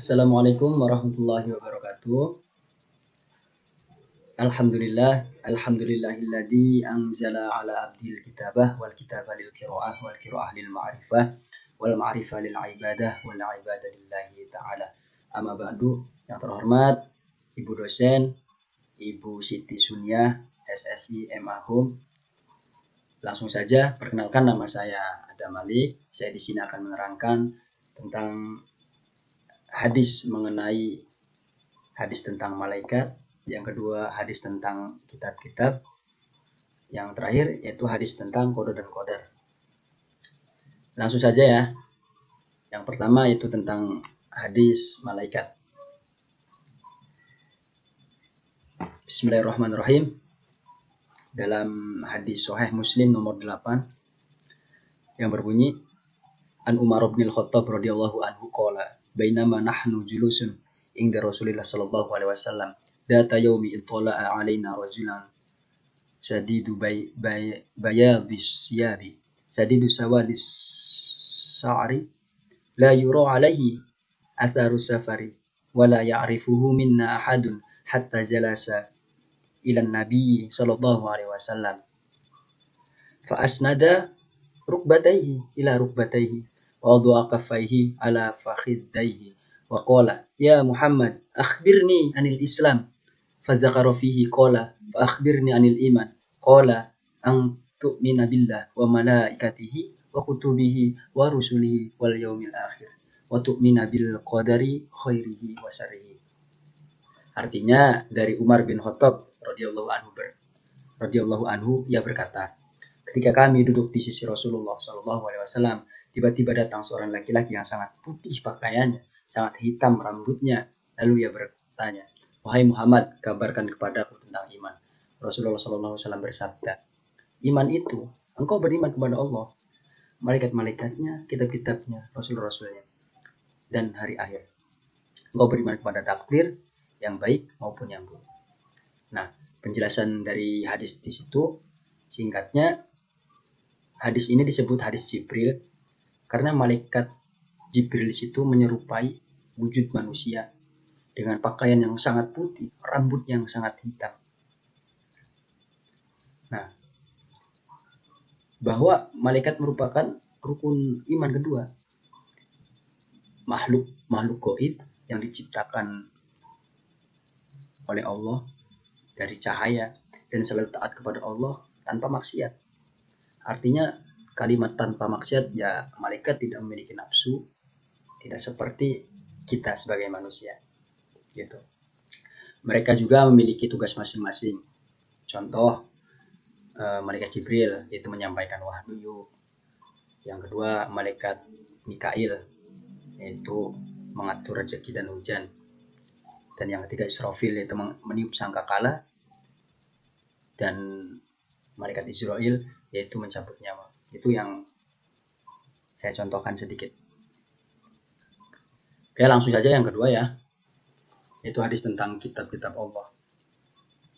Assalamualaikum warahmatullahi wabarakatuh. Alhamdulillahilladzi anzala ala abdil kitabah wal kitabah lil qiraah wal qiraah lil ma'rifah wal ma'rifah lil ibadah wal ibadah lillahi ta'ala. Amma ba'du, yang terhormat Ibu dosen, Ibu Siti Sunyah, SSI MA Hum. Langsung saja, perkenalkan, nama saya Adam Malik. Saya di sini akan menerangkan tentang hadis tentang malaikat, yang kedua hadis tentang kitab-kitab, yang terakhir yaitu hadis tentang qada dan qadar. Langsung saja ya. Yang pertama itu tentang hadis malaikat. Bismillahirrahmanirrahim. Dalam hadis Sahih Muslim nomor 8 yang berbunyi, An Umar bin Al-Khattab radhiyallahu anhu qala bainama nahnu julusun inda Rasulillah sallallahu alaihi wasallam data yaumi ittala'a alaina rajulan sadidu bayadis siyabi sadidu sawadis sa'ri la yura alaihi atharu safari wa la ya'rifuhu minna ahadun hatta jalasa ila nabi sallallahu alaihi wasallam fa asnada rukbatayhi ila rukbatayhi wa wada'a kaffayhi ala fakhidayhi wa qala ya Muhammad akhbirni anil Islam fa dzakara fihi qala fa akhbirni anil iman qala an tu'mina billah wa malaikatihi wa kutubihi wa rusulihi wal yaumil akhir wa tu'mina bil qadari khairihi wa syarrihi. Artinya dari Umar bin Khattab radhiyallahu anhu ia berkata, ketika kami duduk di sisi Rasulullah sallallahu alaihi wasallam, tiba-tiba datang seorang laki-laki yang sangat putih pakaiannya, sangat hitam rambutnya. Lalu ia bertanya, wahai Muhammad, kabarkan kepadaku tentang iman. Rasulullah sallallahu alaihi wasallam bersabda, iman itu engkau beriman kepada Allah, malaikat-malaikatnya, kitab-kitabnya, rasul-rasulnya, dan hari akhir. Engkau beriman kepada takdir yang baik maupun yang buruk. Nah, penjelasan dari hadis di situ singkatnya, hadis ini disebut hadis Jibril karena malaikat Jibril di situ menyerupai wujud manusia dengan pakaian yang sangat putih, rambut yang sangat hitam. Nah, bahwa malaikat merupakan rukun iman kedua, makhluk gaib yang diciptakan oleh Allah dari cahaya dan selalu taat kepada Allah tanpa maksiat. Artinya kalimat tanpa maksiat, ya malaikat tidak memiliki nafsu, tidak seperti kita sebagai manusia gitu. Mereka juga memiliki tugas masing-masing. Contoh malaikat Jibril yaitu menyampaikan wahyu. Yang kedua malaikat Mikail yaitu mengatur rezeki dan hujan. Dan yang ketiga Israfil yaitu meniup sangkakala. Dan malaikat Israel yaitu mencabut nyawa. Itu yang saya contohkan sedikit. Oke, langsung saja yang kedua ya, yaitu hadis tentang kitab-kitab Allah.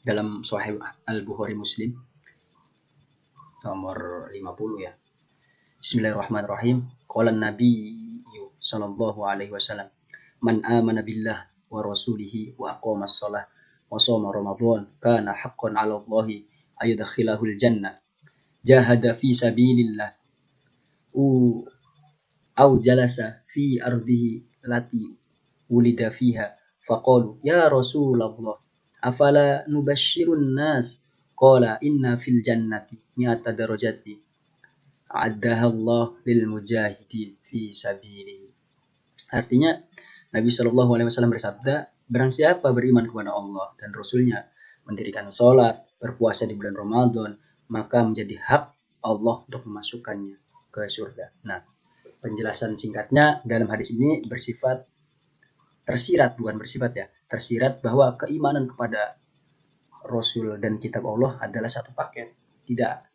Dalam Sahih Al-Bukhari Muslim nomor 50 ya. Bismillahirrahmanirrahim. Qala Nabi sallallahu alaihi wasallam, man amana billah wa rasulihi wa aqamas shalah wa shoma ramadan kana haqqan 'ala Allahi ayudkhilahul jannah jahada fi sabilillah au jalasa fi ardihi lati ulida fiha faqalu ya Rasulullah afala nubashshirun nas qala inna fil jannati mi'ata darajati a'addaha Allah lil mujahidin fi sabilihi. Artinya Nabi Shallallahu alaihi wasallam bersabda, barang siapa beriman kepada Allah dan Rasulnya, mendirikan sholat, berpuasa di bulan Ramadan, maka menjadi hak Allah untuk memasukkannya ke surga. Nah, penjelasan singkatnya dalam hadis ini tersirat bahwa keimanan kepada Rasul dan kitab Allah adalah satu paket, tidak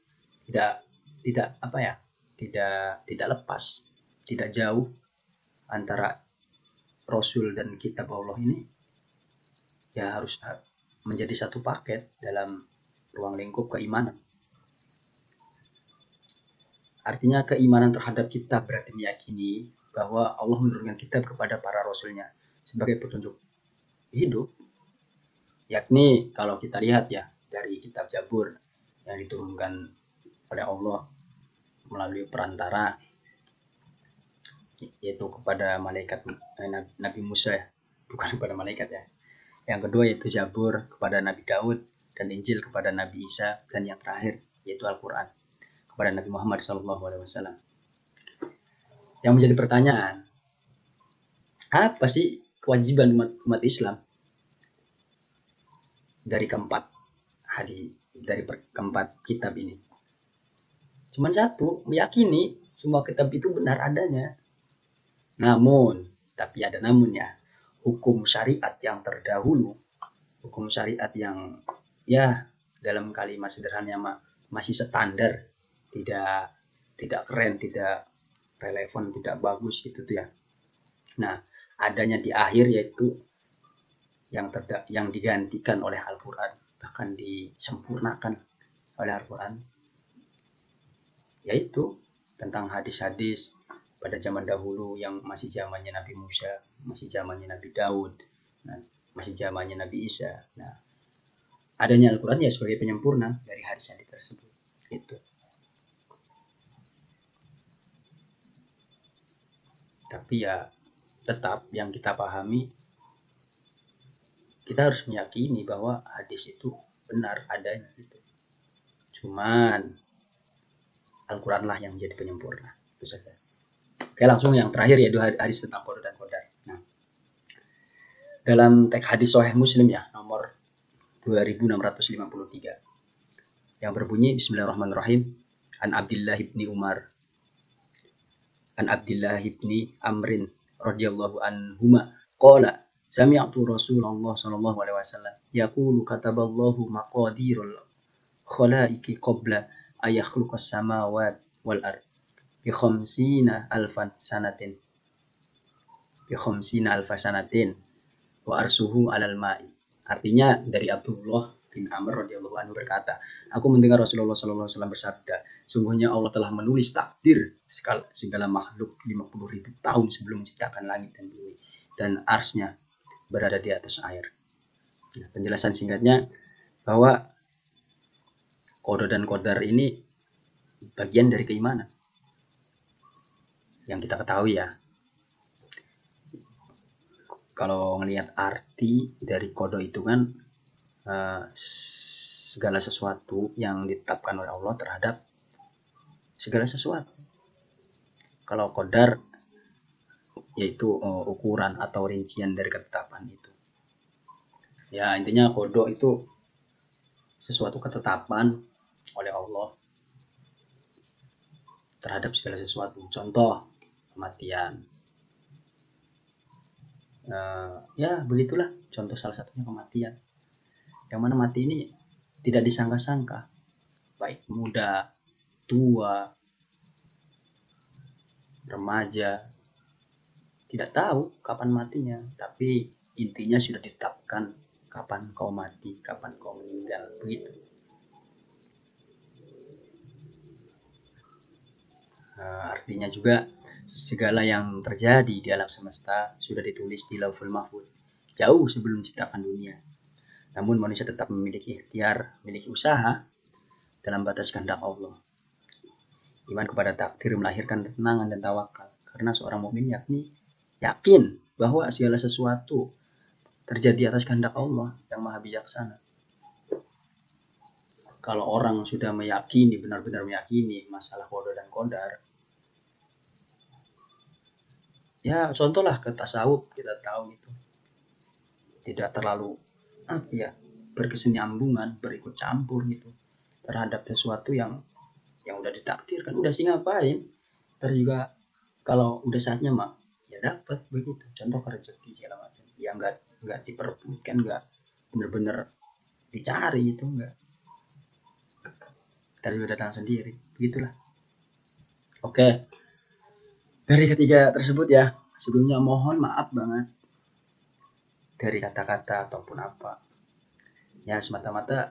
lepas, tidak jauh antara Rasul dan kitab Allah ini, ya harus menjadi satu paket dalam ruang lingkup keimanan. Artinya keimanan terhadap kitab berarti meyakini bahwa Allah menurunkan kitab kepada para rasulnya sebagai petunjuk hidup. Yakni kalau kita lihat ya dari kitab Zabur yang diturunkan oleh Allah melalui perantara yaitu kepada malaikat Nabi Musa ya, bukan kepada malaikat ya. Yang kedua yaitu Zabur kepada Nabi Daud dan Injil kepada Nabi Isa, dan yang terakhir yaitu Al-Quran kepada Nabi Muhammad SAW. Yang menjadi pertanyaan, apa sih kewajiban umat Islam dari keempat kitab ini? Cuman satu, meyakini semua kitab itu benar adanya. Namun, tapi ada namunnya, hukum syariat yang terdahulu, hukum syariat yang ya dalam kalimat sederhana masih standar, tidak keren, tidak relevan, tidak bagus gitu tuh ya. Nah, adanya di akhir yaitu yang digantikan oleh Al-Quran, bahkan disempurnakan oleh Al-Quran, yaitu tentang hadis-hadis pada zaman dahulu yang masih zamannya Nabi Musa, masih zamannya Nabi Daud, masih zamannya Nabi Isa. Nah, adanya Al-Quran ya sebagai penyempurna dari hadis-hadis tersebut. Itu. Tapi ya tetap yang kita pahami, kita harus meyakini bahwa hadis itu benar adanya gitu. Cuman Al-Quran lah yang menjadi penyempurna. Itu saja. Oke, langsung yang terakhir yaitu hadis tentang qada dan qadar. Nah, dalam teks hadis Sahih Muslim ya, nomor 2653 yang berbunyi Bismillahirrahmanirrahim. An Abdillah ibni Umar, an Abdillah ibni Amrin radhiyallahu anhuma qala sami'tu Rasulullah sallallahu alaihi wasallam yaqulu kataballahu maqadirul khalaiqi qabla ayakhluqas samawati wal ard bi khamsina alfa sanatin wa arsuhu alal ma'i. Artinya dari Abdullah bin Amr radhiyallahu anhu berkata, aku mendengar Rasulullah sallallahu alaihi wasallam bersabda, sungguhnya Allah telah menulis takdir segala makhluk 50.000 tahun sebelum menciptakan langit dan bumi, dan arsnya berada di atas air. Nah, penjelasan singkatnya bahwa qada dan qadar ini bagian dari keimanan. Yang kita ketahui ya, kalau ngelihat arti dari qada itu kan segala sesuatu yang ditetapkan oleh Allah terhadap segala sesuatu. Kalau qadar yaitu ukuran atau rincian dari ketetapan itu. Ya intinya qada itu sesuatu ketetapan oleh Allah terhadap segala sesuatu. Contoh kematian. Ya begitulah contoh salah satunya kematian. Yang mana mati ini tidak disangka-sangka, baik muda, tua, remaja, tidak tahu kapan matinya, tapi intinya sudah ditetapkan kapan kau mati, kapan kau meninggal, begitu. Artinya juga segala yang terjadi di alam semesta sudah ditulis di Lauhul Mahfuz jauh sebelum menciptakan dunia. Namun manusia tetap memiliki ikhtiar, memiliki usaha dalam batas kehendak Allah. Iman kepada takdir melahirkan ketenangan dan tawakal, karena seorang mukmin yakin bahwa segala sesuatu terjadi atas kehendak Allah yang maha bijaksana. Kalau orang sudah meyakini, benar-benar meyakini masalah qada dan qadar, ya contohlah ke tasawuf, kita tahu itu tidak terlalu berkesinambungan, berikut campur gitu terhadap sesuatu yang udah ditakdirkan, udah sih ngapain, ntar juga kalau udah saatnya mah ya dapat, begitu. Contoh rezeki segala macam ya nggak diperebutkan, nggak bener-bener dicari, itu nggak, tadi udah datang sendiri, begitulah. Oke, dari ketiga tersebut ya, sebelumnya mohon maaf banget dari kata-kata ataupun apa ya, semata-mata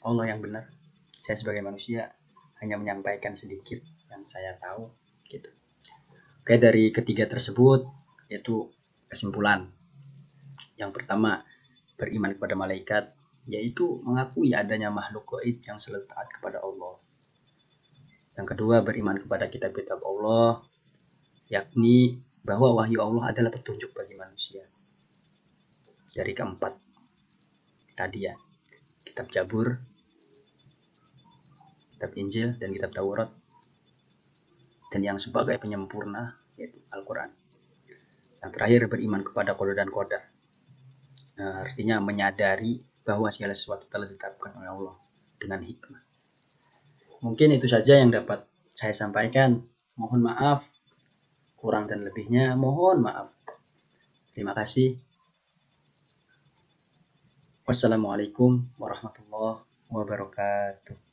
Allah yang benar, saya sebagai manusia hanya menyampaikan sedikit yang saya tahu gitu. Oke, dari ketiga tersebut yaitu Kesimpulan. Yang pertama, beriman kepada malaikat, yaitu mengakui adanya makhluk gaib yang selalu taat kepada Allah. Yang kedua, beriman kepada kitab-kitab Allah, yakni bahwa wahyu Allah adalah petunjuk bagi manusia. Dari keempat tadi ya, kitab Jabur, kitab Injil, dan kitab Taurat, dan yang sebagai penyempurna yaitu Al-Quran. Yang terakhir, beriman kepada qada dan qadar. Artinya menyadari bahwa segala sesuatu telah ditetapkan oleh Allah dengan hikmah. Mungkin itu saja yang dapat saya sampaikan. Mohon maaf, kurang dan lebihnya mohon maaf. Terima kasih. Wassalamualaikum warahmatullahi wabarakatuh.